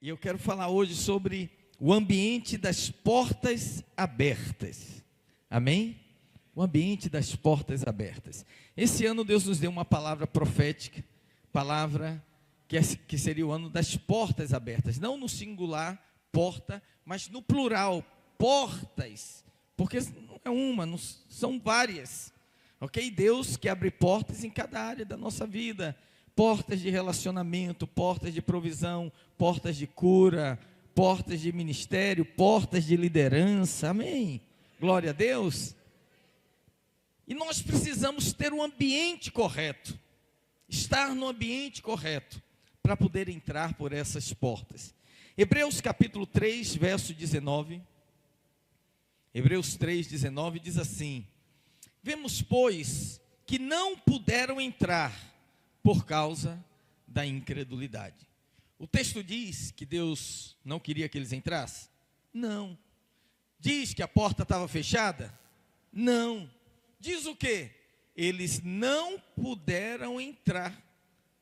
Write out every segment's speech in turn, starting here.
E eu quero falar hoje sobre o ambiente das portas abertas. Amém? O ambiente das portas abertas. Esse ano Deus nos deu uma palavra profética, palavra que seria o ano das portas abertas. Não no singular, porta, mas no plural, portas. Porque não é uma, não, são várias. Ok? Deus que abre portas em cada área da nossa vida. Portas de relacionamento, portas de provisão, portas de cura, portas de ministério, portas de liderança, amém? Glória a Deus. E nós precisamos ter um ambiente correto, estar no ambiente correto, para poder entrar por essas portas. Hebreus capítulo 3, verso 19, Hebreus 3, 19 diz assim: vemos, pois, que não puderam entrar por causa da incredulidade. O texto diz que Deus não queria que eles entrassem? Não. Diz que a porta estava fechada? Não. Diz o quê? Eles não puderam entrar.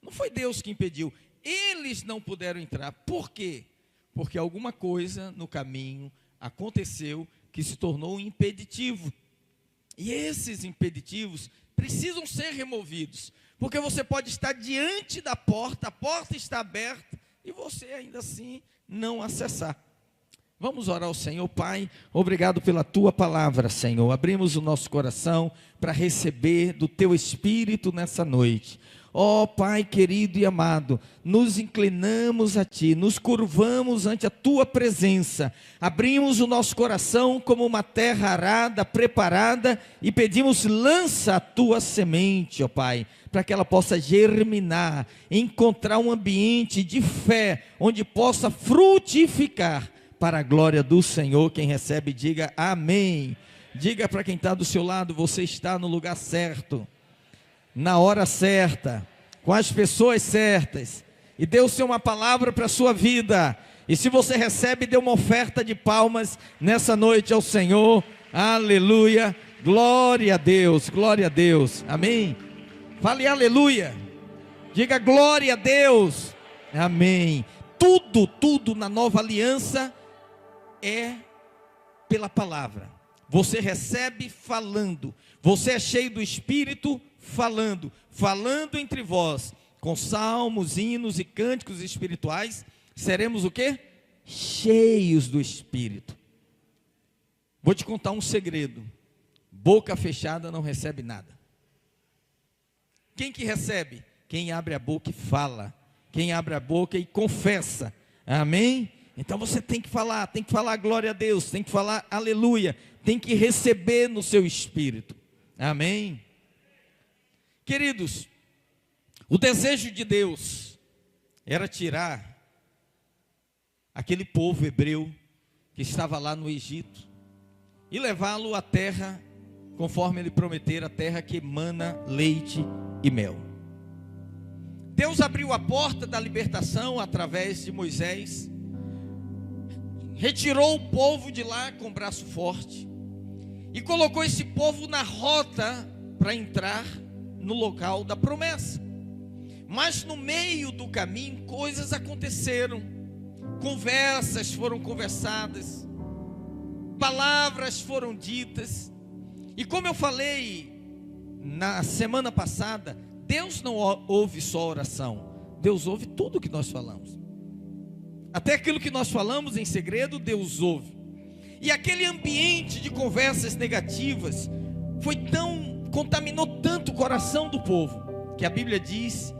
Não foi Deus que impediu. Eles não puderam entrar. Por quê? Porque alguma coisa no caminho aconteceu que se tornou um impeditivo. E esses impeditivos precisam ser removidos. Porque você pode estar diante da porta, a porta está aberta, e você ainda assim não acessar. Vamos orar ao Senhor. Pai, obrigado pela Tua palavra, Senhor. Abrimos o nosso coração para receber do Teu Espírito nessa noite. Ó Pai querido e amado, nos inclinamos a Ti, nos curvamos ante a Tua presença, abrimos o nosso coração como uma terra arada, preparada, e pedimos: lança a Tua semente, ó Pai, para que ela possa germinar, encontrar um ambiente de fé, onde possa frutificar, para a glória do Senhor. Quem recebe, diga amém. Diga para quem está do seu lado: você está no lugar certo, na hora certa, com as pessoas certas, e Deus tem uma palavra para a sua vida. E se você recebe, dê uma oferta de palmas nessa noite ao Senhor. Aleluia, glória a Deus, glória a Deus, amém. Fale aleluia, diga glória a Deus, amém. Tudo na nova aliança é pela palavra. Você recebe falando, você é cheio do Espírito falando entre vós, com salmos, hinos e cânticos espirituais, seremos o quê? Cheios do Espírito. Vou te contar um segredo: boca fechada não recebe nada. Quem que recebe? Quem abre a boca e fala, quem abre a boca e confessa, amém? Então você tem que falar glória a Deus, tem que falar aleluia, tem que receber no seu espírito, amém? Queridos, o desejo de Deus era tirar aquele povo hebreu que estava lá no Egito e levá-lo à terra, conforme ele prometera, a terra que emana leite e mel. Deus abriu a porta da libertação através de Moisés, retirou o povo de lá com braço forte e colocou esse povo na rota para entrar no local da promessa. Mas no meio do caminho coisas aconteceram, conversas foram conversadas, palavras foram ditas, e como eu falei na semana passada, Deus não ouve só oração, Deus ouve tudo que nós falamos. Até aquilo que nós falamos em segredo, Deus ouve. E aquele ambiente de conversas negativas contaminou tanto o coração do povo, que a Bíblia diz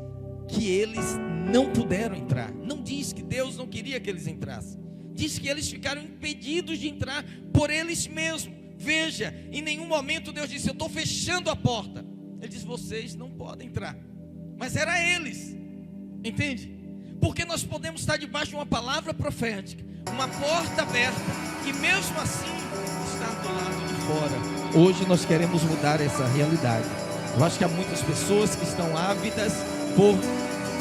que eles não puderam entrar. Não diz que Deus não queria que eles entrassem, diz que eles ficaram impedidos de entrar por eles mesmos. Veja, em nenhum momento Deus disse: eu estou fechando a porta. Ele diz: vocês não podem entrar. Mas era eles, entende? Porque nós podemos estar debaixo de uma palavra profética, uma porta aberta, e mesmo assim estar do lado de fora. Hoje nós queremos mudar essa realidade. Eu acho que há muitas pessoas que estão ávidas por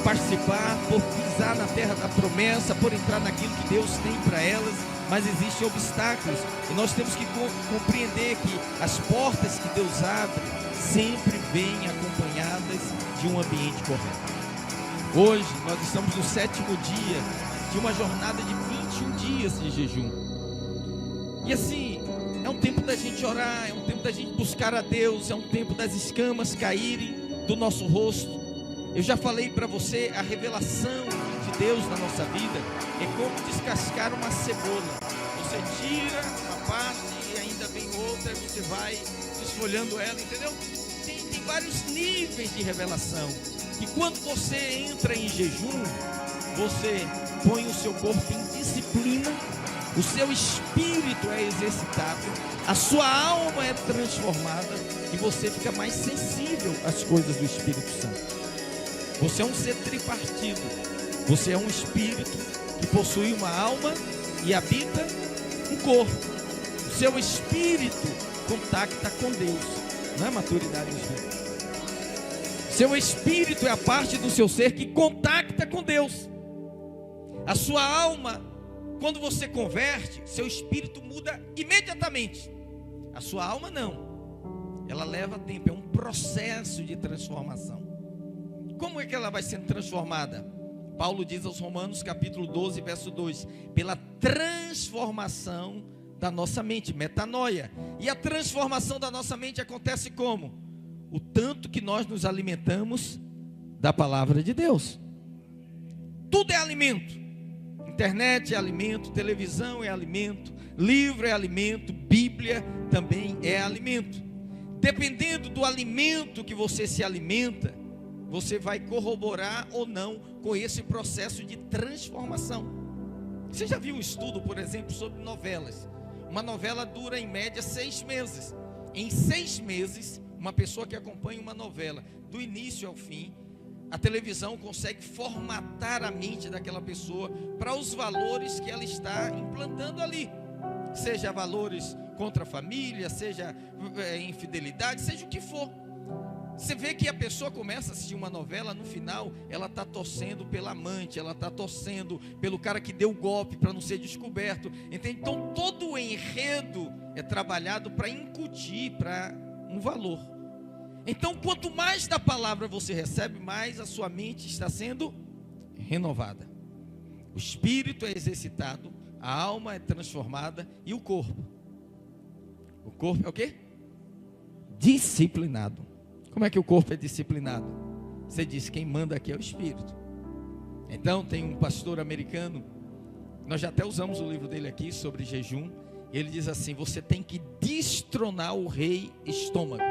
participar, por pisar na terra da promessa, por entrar naquilo que Deus tem para elas, mas existem obstáculos, e nós temos que compreender que as portas que Deus abre sempre vêm acompanhadas de um ambiente correto. Hoje nós estamos no 7º dia de uma jornada de 21 dias de jejum. E assim, é um tempo da gente orar, é um tempo da gente buscar a Deus, é um tempo das escamas caírem do nosso rosto. Eu já falei para você, a revelação de Deus na nossa vida é como descascar uma cebola. Você tira uma parte e ainda vem outra, e você vai desfolhando ela, entendeu? Tem vários níveis de revelação. E quando você entra em jejum, você põe o seu corpo em disciplina, o seu espírito é exercitado, a sua alma é transformada e você fica mais sensível às coisas do Espírito Santo. Você é um ser tripartido, você é um espírito que possui uma alma e habita um corpo. O seu espírito contacta com Deus, não é maturidade espiritual. Seu espírito é a parte do seu ser que contacta com Deus. A sua alma, quando você converte, seu espírito muda imediatamente. A sua alma não. Ela leva tempo, é um processo de transformação. Como é que ela vai sendo transformada? Paulo diz aos Romanos, capítulo 12, verso 2: pela transformação da nossa mente, metanoia. E a transformação da nossa mente acontece como? O tanto que nós nos alimentamos da palavra de Deus. Tudo é alimento. Internet é alimento, televisão é alimento, livro é alimento, Bíblia também é alimento. Dependendo do alimento que você se alimenta, você vai corroborar ou não com esse processo de transformação. Você já viu um estudo, por exemplo, sobre novelas? Uma novela dura em média 6 meses. Em 6 meses, uma pessoa que acompanha uma novela do início ao fim, a televisão consegue formatar a mente daquela pessoa para os valores que ela está implantando ali. Seja valores contra a família, seja infidelidade, seja o que for. Você vê que a pessoa começa a assistir uma novela, no final ela está torcendo pela amante, ela está torcendo pelo cara que deu o golpe para não ser descoberto, entende? Então todo o enredo é trabalhado para incutir para um valor. Então quanto mais da palavra você recebe, mais a sua mente está sendo renovada. O espírito é exercitado, a alma é transformada e o corpo é o quê? Disciplinado. Como é que o corpo é disciplinado? Você disse, quem manda aqui é o Espírito. Então tem um pastor americano, nós já até usamos o livro dele aqui sobre jejum. Ele diz assim: você tem que destronar o rei estômago.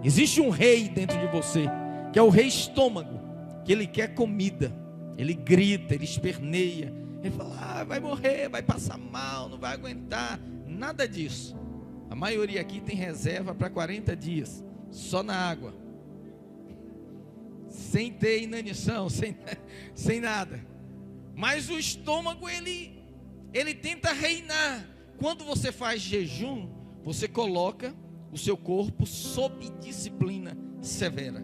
Existe um rei dentro de você, que é o rei estômago, que ele quer comida, ele grita, ele esperneia, ele fala, vai morrer, vai passar mal, não vai aguentar. Nada disso. A maioria aqui tem reserva para 40 dias, só na água, sem ter inanição, sem nada. Mas o estômago, ele tenta reinar. Quando você faz jejum, você coloca o seu corpo sob disciplina severa,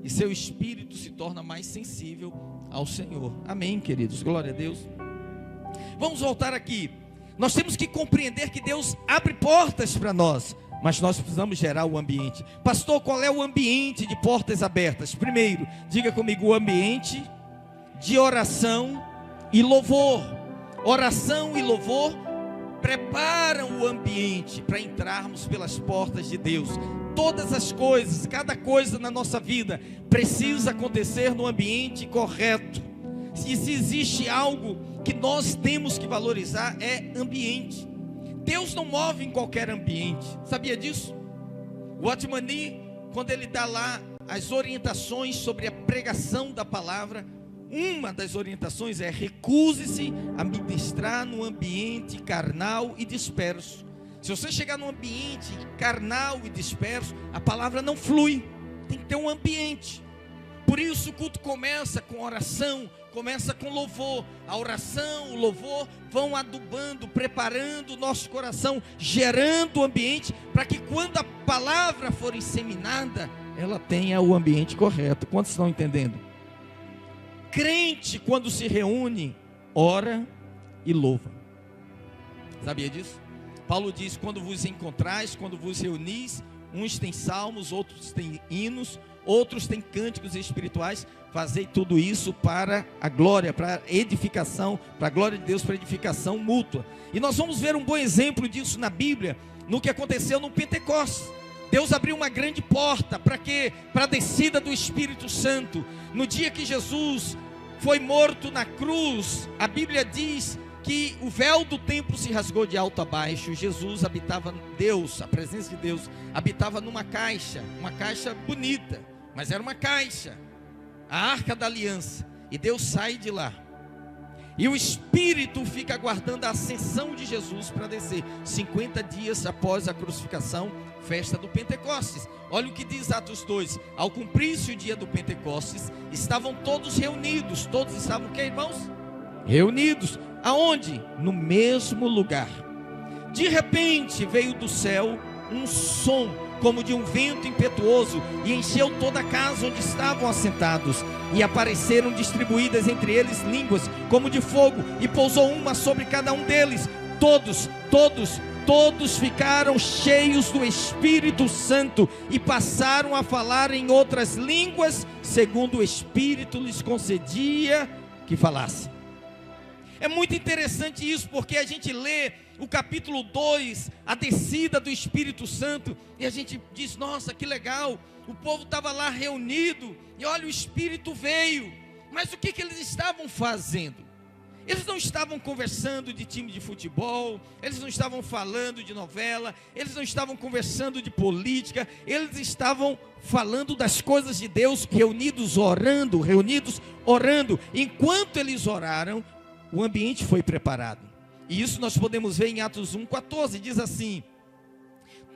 e seu espírito se torna mais sensível ao Senhor. Amém, queridos? Glória a Deus. Vamos voltar aqui. Nós temos que compreender que Deus abre portas para nós, mas nós precisamos gerar o ambiente. Pastor, qual é o ambiente de portas abertas? Primeiro, diga comigo, o ambiente de oração e louvor. Oração e louvor preparam o ambiente para entrarmos pelas portas de Deus. Todas as coisas, cada coisa na nossa vida precisa acontecer no ambiente correto. Se existe algo que nós temos que valorizar, é ambiente. Deus não move em qualquer ambiente. Sabia disso? O Watchman Nee, quando ele dá lá as orientações sobre a pregação da palavra, uma das orientações é: recuse-se a ministrar num ambiente carnal e disperso. Se você chegar num ambiente carnal e disperso, a palavra não flui. Tem que ter um ambiente. Por isso o culto começa com oração, começa com louvor. A oração, o louvor vão adubando, preparando o nosso coração, gerando o ambiente para que quando a palavra for inseminada, ela tenha o ambiente correto. Quantos estão entendendo? Crente, quando se reúne, ora e louva. Sabia disso? Paulo diz: quando vos encontrais, quando vos reunis, uns têm salmos, outros têm hinos, outros têm cânticos espirituais. Fazei tudo isso para a glória, para a edificação, para a glória de Deus, para a edificação mútua. E nós vamos ver um bom exemplo disso na Bíblia, no que aconteceu no Pentecostes. Deus abriu uma grande porta, para quê? Para a descida do Espírito Santo. No dia que Jesus foi morto na cruz, a Bíblia diz que o véu do templo se rasgou de alto a baixo. Jesus habitava, Deus, a presença de Deus, habitava numa caixa, uma caixa bonita, mas era uma caixa, a Arca da Aliança, e Deus sai de lá, e o Espírito fica aguardando a ascensão de Jesus para descer, 50 dias após a crucificação, festa do Pentecostes. Olha o que diz Atos 2, ao cumprir-se o dia do Pentecostes, estavam todos reunidos. Todos estavam o que, irmãos? Reunidos, aonde? No mesmo lugar. De repente veio do céu um som, como de um vento impetuoso, e encheu toda a casa onde estavam assentados, e apareceram distribuídas entre eles línguas, como de fogo, e pousou uma sobre cada um deles. Todos ficaram cheios do Espírito Santo, e passaram a falar em outras línguas, segundo o Espírito lhes concedia que falassem. É muito interessante isso, porque a gente lê o capítulo 2, a descida do Espírito Santo, e a gente diz, nossa, que legal, o povo estava lá reunido, e olha, o Espírito veio. Mas o que eles estavam fazendo? Eles não estavam conversando de time de futebol, eles não estavam falando de novela, eles não estavam conversando de política, eles estavam falando das coisas de Deus, reunidos orando. Enquanto eles oraram, o ambiente foi preparado. E isso nós podemos ver em Atos 1,14, diz assim: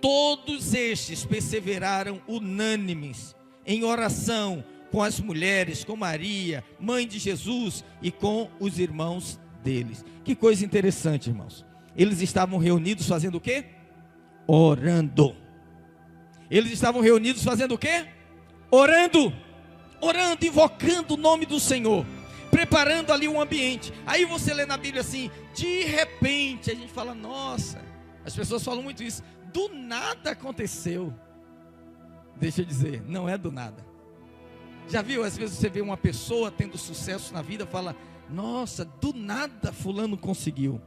todos estes perseveraram unânimes em oração com as mulheres, com Maria, mãe de Jesus, e com os irmãos deles. Que coisa interessante, irmãos. Eles estavam reunidos fazendo o quê? Orando. Eles estavam reunidos fazendo o quê? Orando, invocando o nome do Senhor, preparando ali um ambiente. Aí você lê na Bíblia assim, de repente, a gente fala, nossa, as pessoas falam muito isso, do nada aconteceu. Deixa eu dizer, não é do nada. Já viu, às vezes você vê uma pessoa tendo sucesso na vida, fala, nossa, do nada fulano conseguiu.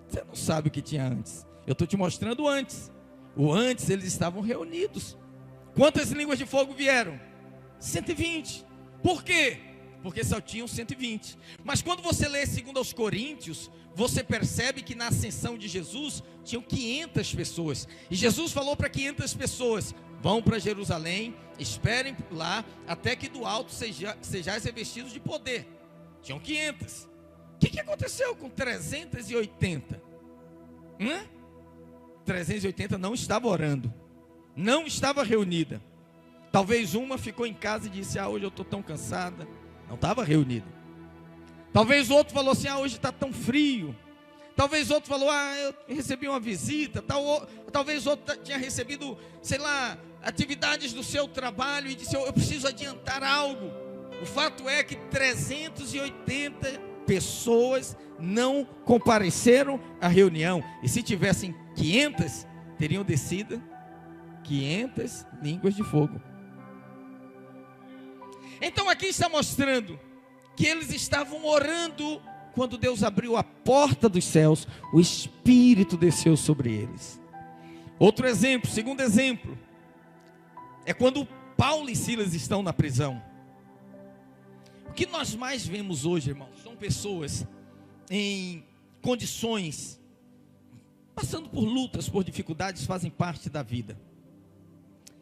Você não sabe o que tinha antes. Eu estou te mostrando o antes. O antes, eles estavam reunidos. Quantas línguas de fogo vieram? 120. Por quê? Porque só tinham 120. Mas quando você lê 2 aos Coríntios, você percebe que na ascensão de Jesus, tinham 500 pessoas. E Jesus falou para 500 pessoas, vão para Jerusalém, esperem lá, até que do alto sejais revestidos de poder. Tinham 500. O que aconteceu com 380? 380 não estava orando, não estava reunida. Talvez uma ficou em casa e disse, hoje eu estou tão cansada. Não estava reunida. Talvez outro falou assim, hoje está tão frio. Talvez outro falou, eu recebi uma visita. Talvez outro tinha recebido, sei lá, atividades do seu trabalho e disse, eu preciso adiantar algo. O fato é que 380 pessoas não compareceram à reunião. E se tivessem 500, teriam descido 500 línguas de fogo. Então aqui está mostrando que eles estavam orando. Quando Deus abriu a porta dos céus, o Espírito desceu sobre eles. Outro exemplo, segundo exemplo, é quando Paulo e Silas estão na prisão. O que nós mais vemos hoje, irmãos, são pessoas em condições, passando por lutas, por dificuldades, fazem parte da vida.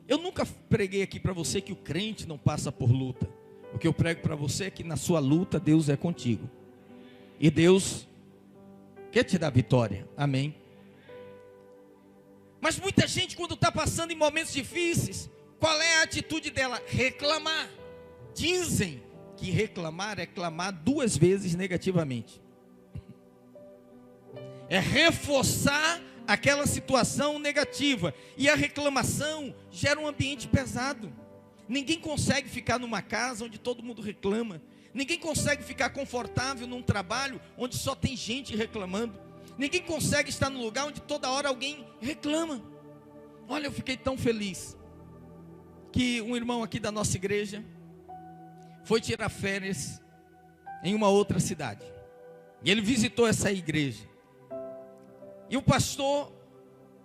Eu nunca preguei aqui para você que o crente não passa por luta. O que eu prego para você é que na sua luta Deus é contigo. E Deus quer te dar vitória. Amém. Mas muita gente, quando está passando em momentos difíceis, qual é a atitude dela? Reclamar. Dizem que reclamar é clamar 2 vezes negativamente. É reforçar aquela situação negativa. E a reclamação gera um ambiente pesado. Ninguém consegue ficar numa casa onde todo mundo reclama. Ninguém consegue ficar confortável num trabalho onde só tem gente reclamando. Ninguém consegue estar num lugar onde toda hora alguém reclama. Olha, eu fiquei tão feliz que um irmão aqui da nossa igreja foi tirar férias em uma outra cidade. E ele visitou essa igreja. E o pastor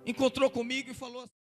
encontrou comigo e falou assim: